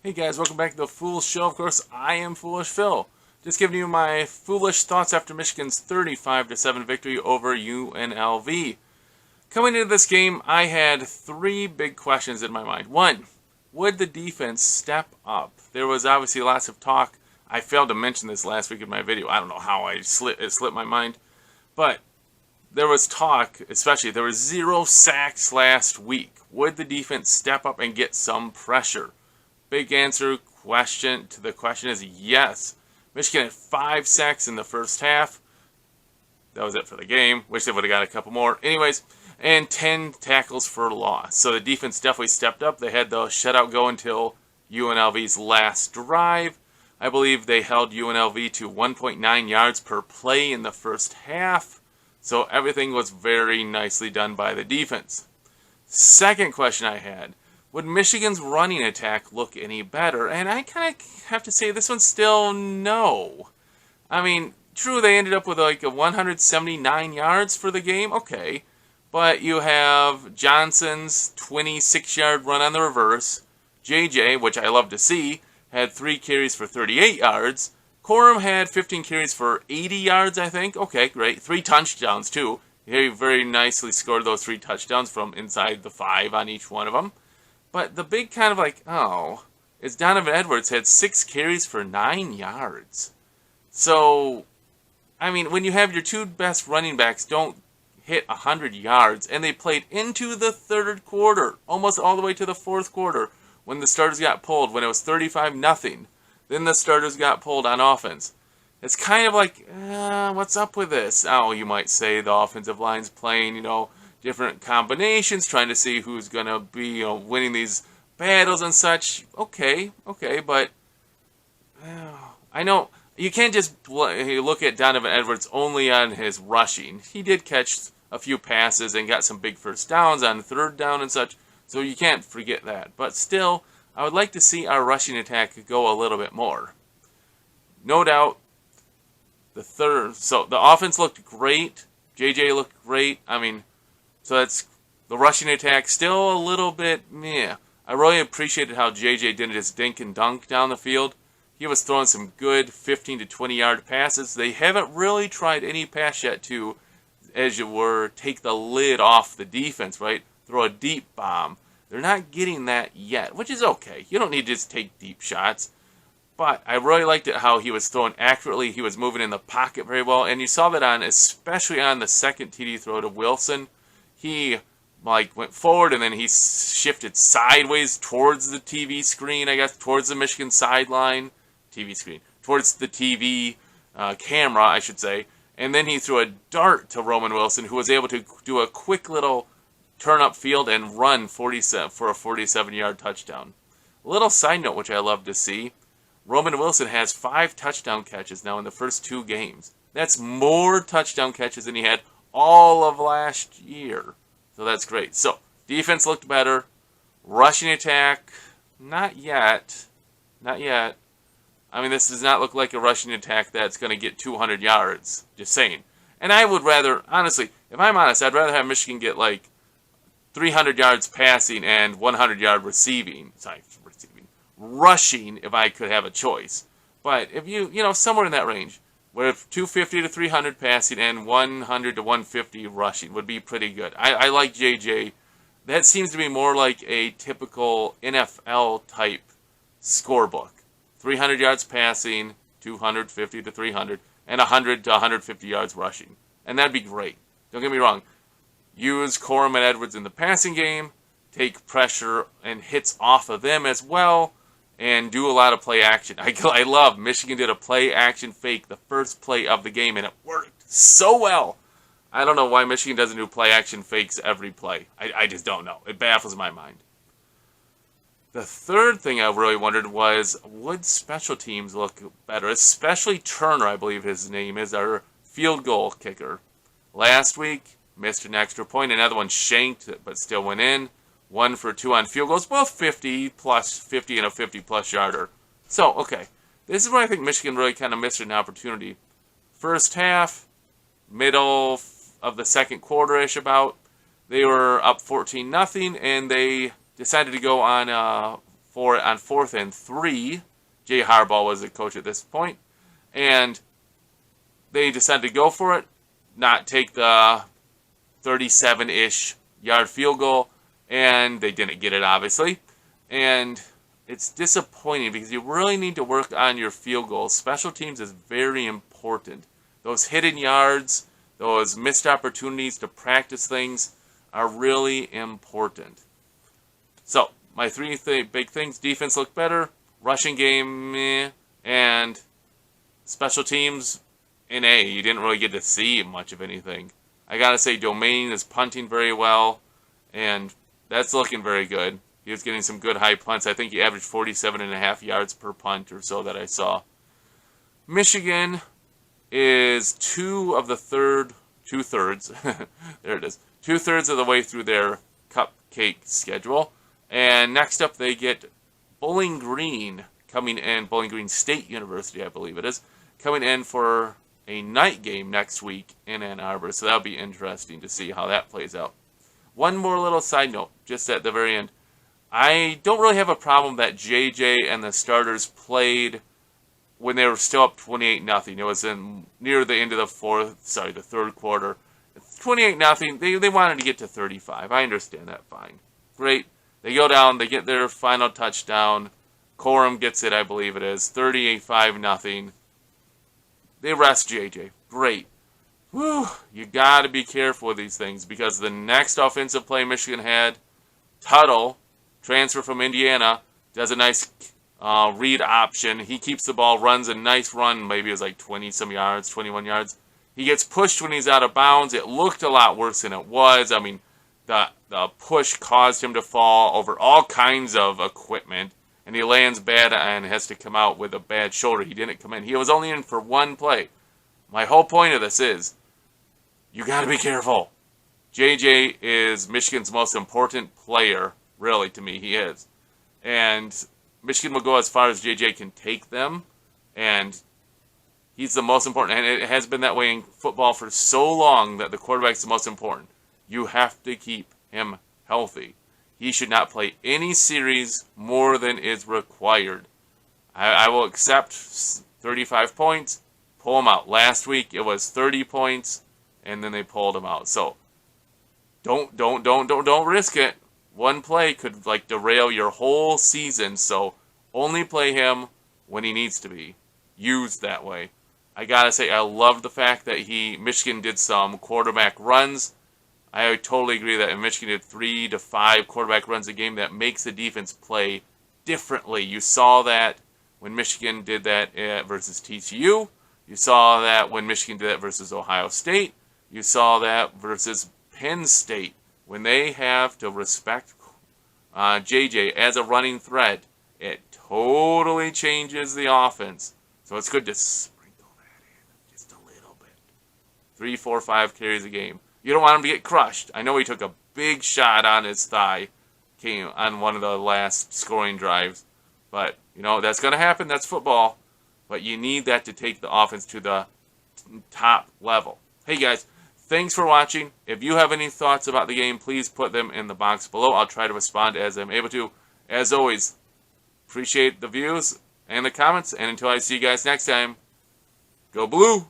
Hey guys, welcome back to the Foolish Show. Of course, I am Foolish Phil. Just giving you my foolish thoughts after Michigan's 35-7 victory over UNLV. Coming into this game, I had three big questions in my mind. One, would the defense step up? There was obviously lots of talk. I failed to mention this last week in my video. I don't know how it slipped my mind. But there was talk, especially there was 0 sacks last week. Would the defense step up and get some pressure? Big answer to the question is yes. Michigan had 5 sacks in the first half. That was it for the game. Wish they would have got a couple more. Anyways, and 10 tackles for loss. So the defense definitely stepped up. They had the shutout go until UNLV's last drive. I believe they held UNLV to 1.9 yards per play in the first half. So everything was very nicely done by the defense. Second question I had. Would Michigan's running attack look any better? And I kind of have to say this one's still no. I mean, true, they ended up with like a 179 yards for the game. Okay. But you have Johnson's 26-yard run on the reverse. JJ, which I love to see, had 3 carries for 38 yards. Corum had 15 carries for 80 yards, I think. Okay, great. 3 touchdowns, too. He very nicely scored those 3 touchdowns from inside the 5 on each one of them. But the big kind of is Donovan Edwards had 6 carries for 9 yards. So, I mean, when you have your 2 best running backs don't hit 100 yards, and they played into the third quarter, almost all the way to the fourth quarter, when the starters got pulled, when it was 35-0, then the starters got pulled on offense. It's kind of like, what's up with this? Oh, you might say the offensive line's playing, different combinations, trying to see who's going to be winning these battles and such. Okay, but I know you can't just look at Donovan Edwards only on his rushing. He did catch a few passes and got some big first downs on third down and such, so you can't forget that. But still, I would like to see our rushing attack go a little bit more. No doubt, so the offense looked great. JJ looked great. I mean, so that's the rushing attack still a little bit meh. I really appreciated how JJ did his dink and dunk down the field. He was throwing some good 15 to 20 yard passes. They haven't really tried any pass yet to, as you were, take the lid off the defense, right? Throw a deep bomb. They're not getting that yet, which is okay. You don't need to just take deep shots. But I really liked it how he was throwing accurately. He was moving in the pocket very well. And you saw that especially on the second TD throw to Wilson. He went forward and then he shifted sideways towards the TV screen, I guess, towards the Michigan sideline. TV screen. Towards the TV camera, I should say. And then he threw a dart to Roman Wilson, who was able to do a quick little turn up field and run for a 47-yard touchdown. A little side note, which I love to see. Roman Wilson has 5 touchdown catches now in the first 2 games. That's more touchdown catches than he had all of last year. So that's great. So, defense looked better. Rushing attack, not yet. Not yet. I mean, this does not look like a rushing attack that's going to get 200 yards. Just saying. And I would rather, honestly, if I'm honest, I'd rather have Michigan get 300 yards passing and 100 yard receiving. Rushing, if I could have a choice. But if somewhere in that range, where 250 to 300 passing and 100 to 150 rushing would be pretty good. I like JJ. That seems to be more like a typical NFL type scorebook. 300 yards passing, 250 to 300, and 100 to 150 yards rushing. And that'd be great. Don't get me wrong. Use Corum and Edwards in the passing game, take pressure and hits off of them as well, and do a lot of play action. I love Michigan did a play action fake the first play of the game, and it worked so well. I don't know why Michigan doesn't do play action fakes every play. I just don't know. It baffles my mind. The third thing I really wondered was, would special teams look better? Especially Turner, I believe his name is, our field goal kicker. Last week, missed an extra point. Another one shanked, but still went in. 1 for 2 on field goals, both 50 plus 50 and a 50-plus yarder. So, okay, this is where I think Michigan really kind of missed an opportunity. First half, middle of the second quarter-ish about, they were up 14-0, and they decided to go on a for it on 4th and 3. Jay Harbaugh was the coach at this point. And they decided to go for it, not take the 37-ish yard field goal, and they didn't get it, obviously. And it's disappointing because you really need to work on your field goals. Special teams is very important. Those hidden yards, those missed opportunities to practice things are really important. So, my three big things: defense looked better, rushing game meh, and special teams in A. You didn't really get to see much of anything. I gotta say, Domain is punting very well, and that's looking very good. He was getting some good high punts. I think he averaged 47.5 yards per punt or so that I saw. Michigan is two thirds there it is, 2/3 of the way through their cupcake schedule. And next up they get Bowling Green coming in, Bowling Green State University, I believe it is, coming in for a night game next week in Ann Arbor. So that'll be interesting to see how that plays out. One more little side note, just at the very end. I don't really have a problem that JJ and the starters played when they were still up 28-0. It was near the end of the third quarter. 28-0. They wanted to get to 35. I understand that fine. Great. They go down. They get their final touchdown. Corum gets it, I believe it is. 35-0. They rest JJ. Great. Whew. You got to be careful with these things because the next offensive play Michigan had, Tuttle, transfer from Indiana, does a nice read option. He keeps the ball, runs a nice run. Maybe it was like 20-some yards, 21 yards. He gets pushed when he's out of bounds. It looked a lot worse than it was. I mean, the push caused him to fall over all kinds of equipment, and he lands bad and has to come out with a bad shoulder. He didn't come in. He was only in for one play. My whole point of this is, you got to be careful. JJ is Michigan's most important player. Really, to me, he is. And Michigan will go as far as JJ can take them, and he's the most important. And it has been that way in football for so long that the quarterback's the most important. You have to keep him healthy. He should not play any series more than is required. I will accept 35 points, pull him out. Last week it was 30 points, and then they pulled him out. So don't risk it. One play could derail your whole season, so only play him when he needs to be used that way. I gotta say, I love the fact that Michigan did some quarterback runs. I totally agree that if Michigan did 3 to 5 quarterback runs a game, that makes the defense play differently. You saw that when Michigan did that versus TCU. You saw that when Michigan did that versus Ohio State. You saw that versus Penn State. When they have to respect JJ as a running threat, it totally changes the offense. So it's good to sprinkle that in just a little bit. 3, 4, 5 carries a game. You don't want him to get crushed. I know he took a big shot on his thigh, came on one of the last scoring drives. But, that's going to happen. That's football. But you need that to take the offense to the top level. Hey, guys. Thanks for watching. If you have any thoughts about the game, please put them in the box below. I'll try to respond as I'm able to. As always, appreciate the views and the comments. And until I see you guys next time, go Blue!